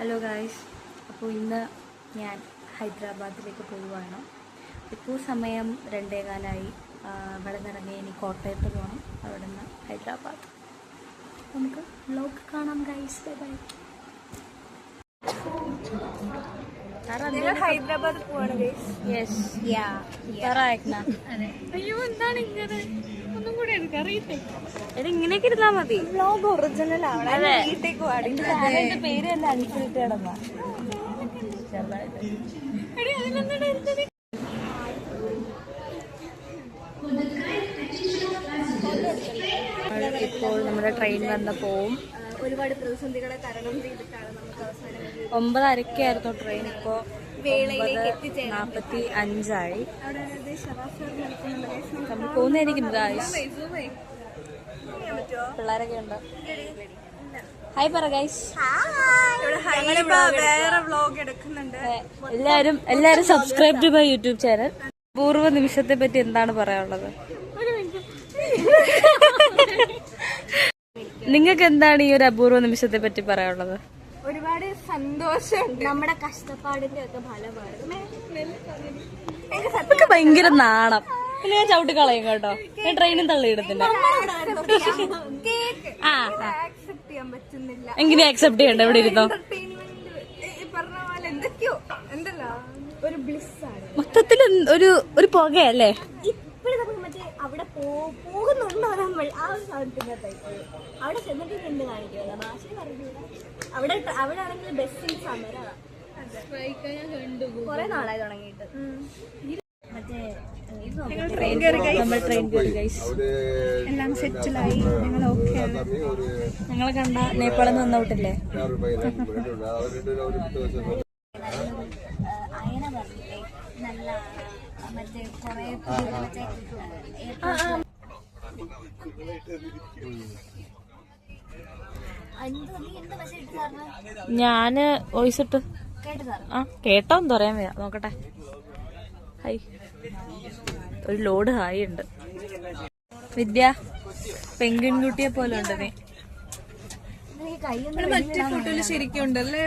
Hello guys, അപ്പോൾ ഇന്ന് ഞാൻ ഹൈദരാബാദിലേക്ക് പോവുകയാണ്. ഇപ്പോൾ സമയം 2:15. ഇവിടെ നിന്നിറങ്ങി ഇനി കോട്ടയത്ത് പോകണം, അവിടെ നിന്ന് ഹൈദരാബാദ്. നമുക്ക് വ്ലോഗ് കാണാം ഗായ്സ്. ബൈ. ഹൈദരാബാദ് പോവാണ് ഗൈസ്. യെസ്, അയ്യോ എന്താണ് ഇങ്ങനെ ഒന്നും കൂടെ എനിക്ക് അറിയട്ടെ. ഇങ്ങനെയൊക്കെ ഇരുന്നാ മതി. വ്ലോഗ് ഒറിജിനൽ ആവണം. വീട്ടിലേക്ക് പാടിന്റെ പേര് തന്നെ അനുസരിച്ച് കിടന്ന ഇപ്പോൾ നമ്മുടെ ട്രെയിൻ വന്ന് പോവും. ഒരുപാട് പ്രതിസന്ധികളെ തരണം ചെയ്തിട്ടാണ് നമുക്ക് അവസാനം 9:30 ട്രെയിൻ. ഇപ്പോൾ 9:45 നമ്മൾ പോകുന്നതായിരിക്കും. പിള്ളേരൊക്കെ ഉണ്ട്. ഹായ് പറ ഗൈസ്. വേറെ വ്ലോഗ് എടുക്കുന്നുണ്ട്. എല്ലാരും subscribe to my YouTube channel. പൂർവ്വ നിമിഷത്തെ പറ്റി എന്താണ് പറയാനുള്ളത്? നിങ്ങൾക്ക് എന്താണ് ഈ ഒരു അപൂർവ നിമിഷത്തെ പറ്റി പറയാനുള്ളത്? ഒരുപാട് സന്തോഷമുണ്ട്. നമ്മുടെ കഷ്ടപ്പാടിന്റെ ഒക്കെ ഫലമാണ്. എനിക്ക് ഭയങ്കര നാണം. പിന്നെ ഞാൻ ചവിട്ടി കളയും കേട്ടോ. ഞാൻ ട്രെയിനും തള്ളിയിടത്തില്ല. ആക്സെപ്റ്റ് ചെയ്യാൻ പറ്റുന്നില്ല. എങ്ങനെ ആക്സെപ്റ്റ് ചെയ്യണ്ട? ഇവിടെ ഇരുന്നോ. പറഞ്ഞ പോലെ എന്തൊക്കെയോ എന്തല്ല ഒരു ബ്ലിസ് ആണ്. മൊത്തത്തിൽ ഒരു പുകയല്ലേ? ഇപ്പോഴും നമുക്ക് മറ്റേ അവിടെ പോകുന്നുണ്ടോ നമ്മൾ ആ ഒരു സാധനത്തിന്റെ അവിടെ ചെന്നിട്ട് എന്ത് കാണിക്കുമല്ലോ ഭാഷ അറിയില്ല. അവിടെ ആണെങ്കിൽ ബസ്സിൽ സമരമാണ്. കൊറേ നാളായി തുടങ്ങിയിട്ട്. എല്ലാം സെറ്റിലായി. ഞങ്ങൾ ഓക്കെയാണ്. ഞങ്ങളെ കണ്ട നേപ്പാളിൽ നിന്ന് വന്നോട്ടില്ലേ? അയന പറഞ്ഞില്ലേ നല്ല മറ്റേ കൊറേ ഞാന് വോയിസ് ഇട്ട് കേട്ടോന്ന് പറയാൻ വയ്യ. നോക്കട്ടെ. ഹായ്, ഒരു ലോഡ് ഹായ് ഉണ്ട്. വിദ്യ പെൺകുട്ടിയെ പോലെ ഉണ്ട് നീ. മറ്റേ ഫോട്ടോയില് ശരിക്കും ഉണ്ടല്ലേ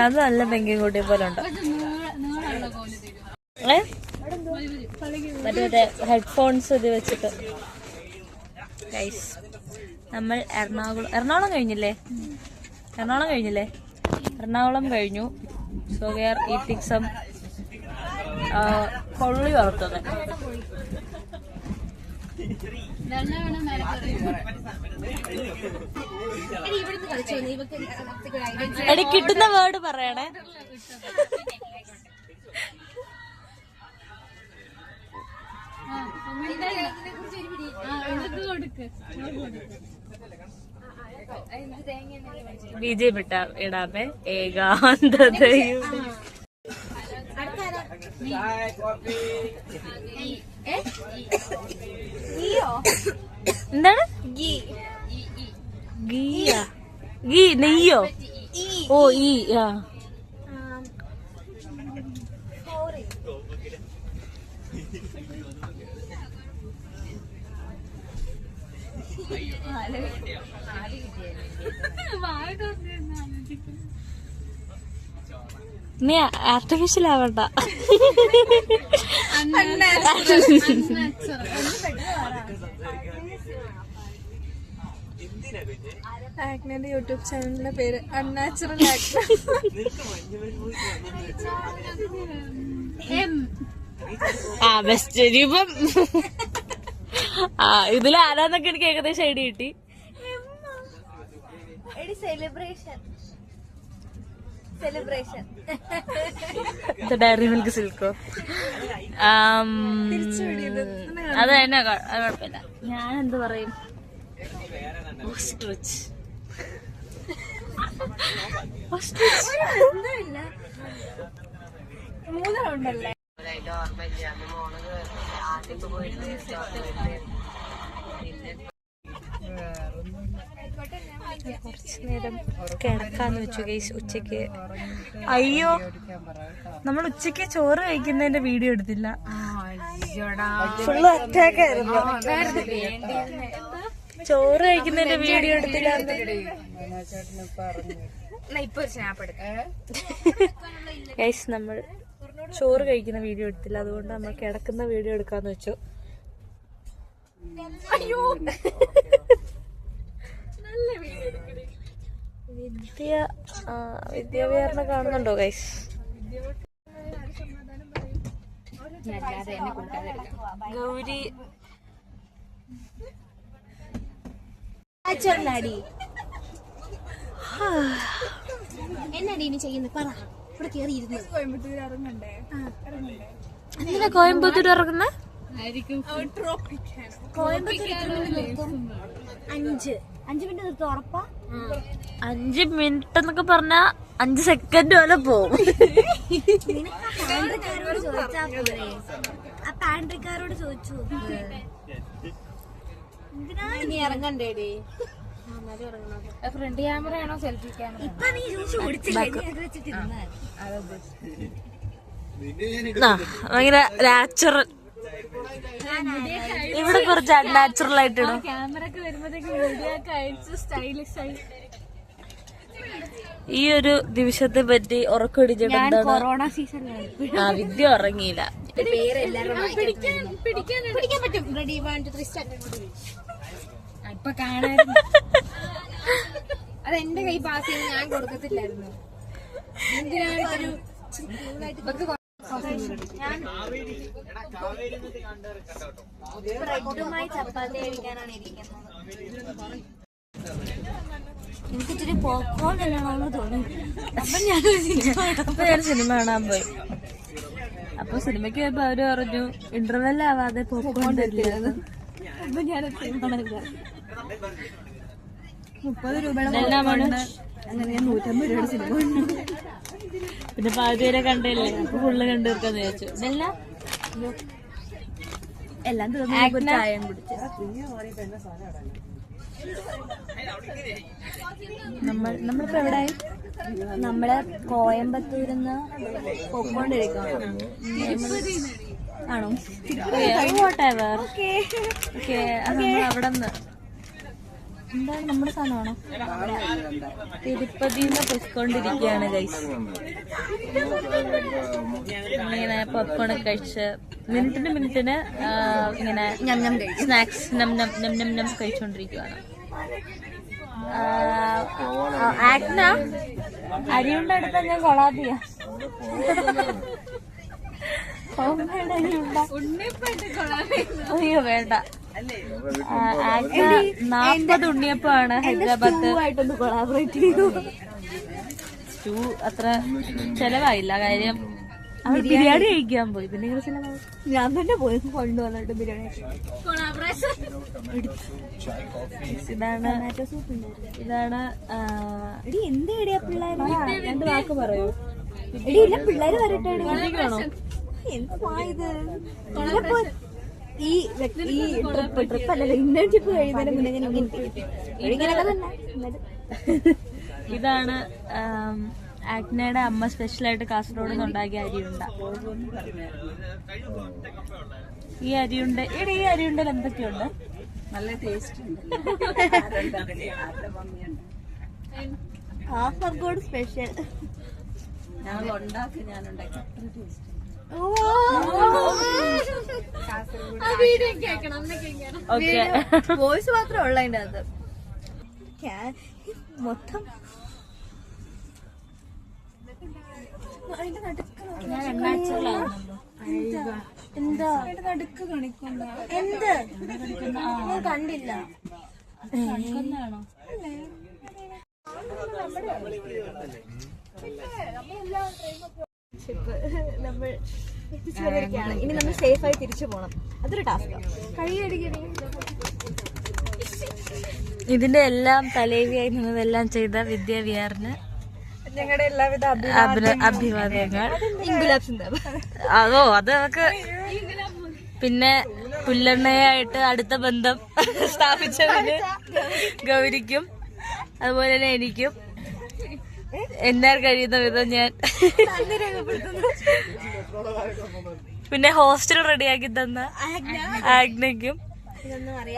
അത് നല്ല പെൺകുട്ടിയെ പോലെ ഉണ്ട്. മറ്റേ ഹെഡ്ഫോൺസ് ഇത് വെച്ചിട്ട്. ഗൈസ്, നമ്മൾ എറണാകുളം കഴിഞ്ഞില്ലേ? എറണാകുളം കഴിഞ്ഞു. So we are eating some കൊള്ളി വറുത്തത്. എടി കിട്ടുന്ന വേർഡ് പറയണേ. ബിജെപി ഇടാമേ ഏകാന്തതയും. എന്താണ് ഗീ നെയ്യോ? ഓ ഈ നീ ആർട്ടിഫിഷ്യൽ ആവണ്ട. ആക്നയുടെ യൂട്യൂബ് ചാനലിന്റെ പേര് അൺനാച്ചുറൽ ആക്ന. ബെസ്റ്റ് രൂപം. ഇതിൽ ആരാന്നൊക്കെ എനിക്ക് ഏകദേശം ഐഡിയ കിട്ടി. ഡയറി മിൽക്ക് സിൽക്കോ? അത് തന്നെ, കുഴപ്പമില്ല. ഞാൻ എന്ത് പറയും? മൂന്നുണ്ടല്ലേ? കുറച്ചു നേരം കിടക്കാന്ന് വെച്ചു ഗൈസ്. ഉച്ചക്ക് അയ്യോ, നമ്മൾ ഉച്ചക്ക് ചോറ് കഴിക്കുന്നതിന്റെ വീഡിയോ എടുത്തില്ല. ഫുള്ള് അറ്റാക്ക് ആയിരുന്നു. ചോറ് കഴിക്കുന്നതിന്റെ വീഡിയോ എടുത്തില്ല. ഗൈസ് നമ്മൾ ചോറ് കഴിക്കുന്ന വീഡിയോ എടുത്തില്ല, അതുകൊണ്ട് നമ്മൾ കിടക്കുന്ന വീഡിയോ എടുക്കാന്ന് വെച്ചു. അയ്യോ വിദ്യാഭ്യാസം കാണുന്നുണ്ടോ ഗൈസ്? ഗൗരി എന്നടി ഇനി ചെയ്യുന്നത് പറ. ഇവിടെ കേറിയിരുന്നു എന്തിനാ കോയമ്പത്തൂർ ഇറങ്ങുന്ന? കോയമ്പത്തൂർ 5 മിനിറ്റ് നിർത്തും ഉറപ്പാ? 5 മിനിറ്റ് എന്നൊക്കെ പറഞ്ഞാ 5 സെക്കൻഡ് വരെ പോവും. പാൻട്രിക്കാരോട് ചോദിച്ചാ പോലെ. ആ പാൻട്രിക്കാരോട് ചോദിച്ചു എന്തിനാണ് ഇറങ്ങണ്ടേടി? ഫ്രണ്ട് ക്യാമറ ആണോ സെൽഫി ക്യാമറ? ഇപ്പൊ നീ ജ്യൂസ് കുടിച്ചില്ലേ? ഭയങ്കര നാച്ചുറൽ. ഇവിടെ കുറച്ച് അൺനാച്ചുറൽ ആയിട്ടിടും. ക്യാമറ ഒക്കെ വരുമ്പോഴത്തേക്ക് വീഡിയോ ഒക്കെ അയച്ച് സ്റ്റൈലിഷ് ആയി. ഈ ഒരു ദിവസത്തെ പറ്റി ഉറക്കടിച്ചിട്ടുണ്ട്. കൊറോണ സീസണിലാണ് വിദ്യ ഉറങ്ങിയില്ല. പിടിക്കാൻ പറ്റും. Ready 1 2 3 start. ഇപ്പൊ കാണാൻ അതെന്റെ കൈ പാസ് ചെയ്ത് ഞാൻ കൊടുക്കത്തില്ലായിരുന്നു. എന്തിനാണ് ഒരു ബ്രെഡുമായി ചപ്പാത്തി കഴിക്കാനാണ് ഇരിക്കുന്നത്. എനിക്ക് ഇച്ചിരി പോപ്കോൺ തന്നെയാണോ തോന്നുന്നു. അപ്പൊ ഞാൻ സിനിമ കാണാൻ പോയി. അപ്പൊ സിനിമയ്ക്ക് പോയപ്പോ അവര് പറഞ്ഞു ഇന്റർവെൽ ആവാതെ പോപ്കോൺ തരില്ല. അപ്പൊ ഞാൻ 30 രൂപയുടെ അങ്ങനെ 150 രൂപയുടെ സിനിമ. പിന്നെ പാതി വരെ കണ്ടല്ലേ, അപ്പൊ ഫുള്ള് കണ്ടു തീർക്കാന്ന് വിചാരിച്ചു. എല്ലാം തീർന്നു ചായം കുടിച്ചു. നമ്മളിപ്പോ എവിടെയായി? നമ്മള് കോയമ്പത്തൂരിന്ന് പോയിക്കൊണ്ടിരിക്കണം. ആണോ? അവിടെ നിന്ന് എന്താണ് നമ്മുടെ സാധനമാണോ? തിരുപ്പതിന്ന് പൊയ്ക്കൊണ്ടിരിക്കുകയാണ് ഗൈസ്. ഇങ്ങനെ പോപ്കോൺ ഒക്കെ കഴിച്ച് മിനിറ്റിന് ഇങ്ങനെ സ്നാക്സ് നം കഴിച്ചോണ്ടിരിക്കുകയാണ്. ആഗ്ന അരിയുണ്ട എടുത്ത ഞാൻ കൊളാബിയ അയ്യോ വേണ്ട. 40 ഉണ്ണിയപ്പമാണ് ഹൈദരാബാദ്. കൊളാബറേറ്റ് ചെയ്തു. സ്റ്റൂ അത്ര ചെലവായില്ല. കാര്യം ബിരിയാണി കഴിക്കാൻ പോയി. പിന്നെ ചെലവായി. ഞാൻ തന്നെ പോയി കൊണ്ടുവന്നിട്ട് ബിരിയാണി. ഇതാണ് എടി എന്ത് എടിയാ പിള്ളേര്? 2 വാക്ക് പറയൂ. എടി ഇല്ല പിള്ളേര് വരട്ടെ. എന്തുവാ ഇത്? ഈ ട്രിപ്പ് അല്ലല്ലോ, ഇന്റേൺഷിപ്പ് കഴിയുന്നതിന് മുന്നേ ഞാൻ ഇങ്ങനെയൊക്കെ തന്നെ. ഇതാണ് ആഗ്നയുടെ അമ്മ സ്പെഷ്യലായിട്ട് കാസർഗോഡ് നിന്ന് ഉണ്ടാക്കിയ അരിയുണ്ട. ഈ അരിയുണ്ടയിൽ എന്തൊക്കെയുണ്ട്? നല്ല ടേസ്റ്റ് ഉണ്ട്. കാസർഗോഡ് സ്പെഷ്യൽ ഞാൻ ഉണ്ടാക്കി വോയിസ് മാത്രമേ ഉള്ളു അതിന്റെ അകത്ത്. മൊത്തം എന്താ നടുക്ക് കാണിക്കണ്ട? എന്ത് ഞാൻ കണ്ടില്ല. നമ്മൾ ഇനി നമ്മൾ സേഫായി തിരിച്ചു പോണം. അതൊരു ടാസ്കാണ്. ഇതിന്റെ എല്ലാം തലേവിയായി നിന്നതെല്ലാം ചെയ്ത വിദ്യ വിആറിന് ഞങ്ങളുടെ എല്ലാവിധ അഭിവാദ്യങ്ങൾ. അതോ അത് നമുക്ക് പിന്നെ പുല്ലെണ്ണയായിട്ട് അടുത്ത ബന്ധം സ്ഥാപിച്ചതിന് ഗൗരിക്കും അതുപോലെ തന്നെ എനിക്കും എന്നാൽ കഴിയുന്ന വിധം ഞാൻ പിന്നെ ഹോസ്റ്റൽ റെഡിയാക്കി തന്ന ആഗ്നയ്ക്കും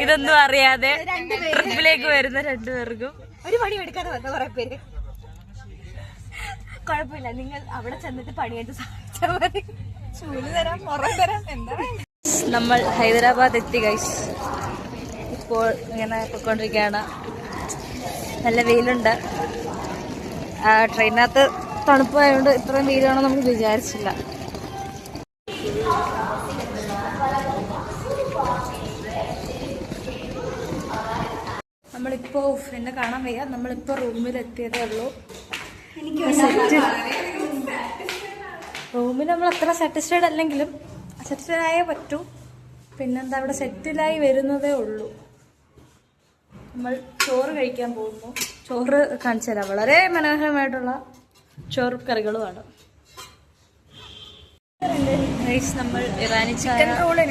ഇതൊന്നും അറിയാതെ ട്രിപ്പിലേക്ക് വരുന്ന 2 പേർക്കും ഒരു പണി എടുക്കാതെ വന്ന കുറെ പേര് കുഴപ്പമില്ല, നിങ്ങൾ അവിടെ ചെന്നിട്ട് പണിയായിട്ട് സഹായിച്ചാൽ മതി. ചൂല് തരാം, മുറം തരാം, എന്താ നമ്മൾ ഹൈദരാബാദ് എത്തി ഗൈസ്. ഇപ്പോൾ ഇങ്ങനെ പോയിക്കൊണ്ടിരിക്കുകയാണ്. നല്ല വെയിലുണ്ട്. ട്രെയിനകത്ത് തണുപ്പായതുകൊണ്ട് ഇത്രയും വെയിലാണോ നമുക്ക് വിചാരിച്ചില്ല. നമ്മളിപ്പോ എന്നെ കാണാൻ വയ്യ. നമ്മളിപ്പോ റൂമിലെത്തിയതേ ഉള്ളൂ. റൂമിൽ നമ്മൾ അത്ര സാറ്റിസ്ഫൈഡ് അല്ലെങ്കിലും സാറ്റിസ്ഫൈഡ് ആയേ പറ്റൂ. പിന്നെന്താ, അവിടെ സെറ്റിലായി വരുന്നതേ ഉള്ളൂ. നമ്മൾ ചോറ് കഴിക്കാൻ പോകുന്നു. ചോറ് കാണിച്ചു തരാം. വളരെ മനോഹരമായിട്ടുള്ള ചോറ് കറികളുമാണ്. നമ്മൾ ഇറാനി ചായ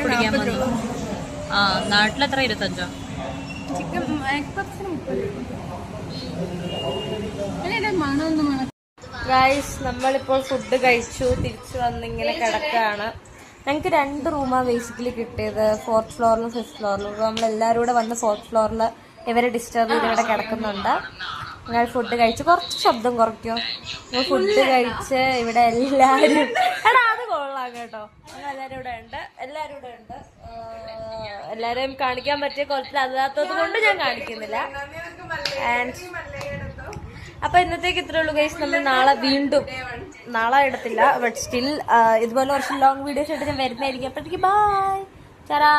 കുടിക്കാൻ വന്നു. നാട്ടിലെത്ര 25? ചിക്കൻ എഗ് പപ്സിന് 30. ഗൈസ് നമ്മളിപ്പോൾ ഫുഡ് കഴിച്ചു, തിരിച്ചു വന്നിങ്ങനെ കിടക്കുകയാണ്. ഞങ്ങൾക്ക് 2 റൂമാണ് ബേസിക്കലി കിട്ടിയത്, 4th ഫ്ലോറിലും 5th ഫ്ലോറിലും. നമ്മളെല്ലാവരും കൂടെ വന്ന് 4th ഫ്ലോറിൽ ഇവരെ ഡിസ്റ്റർബ് ചെയ്ത് ഇവിടെ കിടക്കുന്നുണ്ട്. ഞങ്ങൾ ഫുഡ് കഴിച്ച് കുറച്ച് ശബ്ദം കുറയ്ക്കോ. ഞങ്ങൾ ഫുഡ് കഴിച്ച് ഇവിടെ എല്ലാവരും അത് കൊള്ളാം കേട്ടോ. എല്ലാവരും ഇവിടെ ഉണ്ട്. എല്ലാവരെയും കാണിക്കാൻ പറ്റിയ കുറച്ച് അല്ലാത്തത് കൊണ്ട് ഞാൻ കാണിക്കുന്നില്ല. അപ്പൊ ഇന്നത്തേക്ക് ഇത്രേ ഉള്ളൂ ഗൈസ്. നമ്മൾ നാളെ എടുത്തില്ല, ബട്ട് സ്റ്റിൽ ഇതുപോലെ കുറച്ച് ലോങ് വീഡിയോസ് ആയിട്ട് ഞാൻ വരുന്നതായിരിക്കും. അപ്പോഴത്തേക്ക് ബൈ, ചാരാ.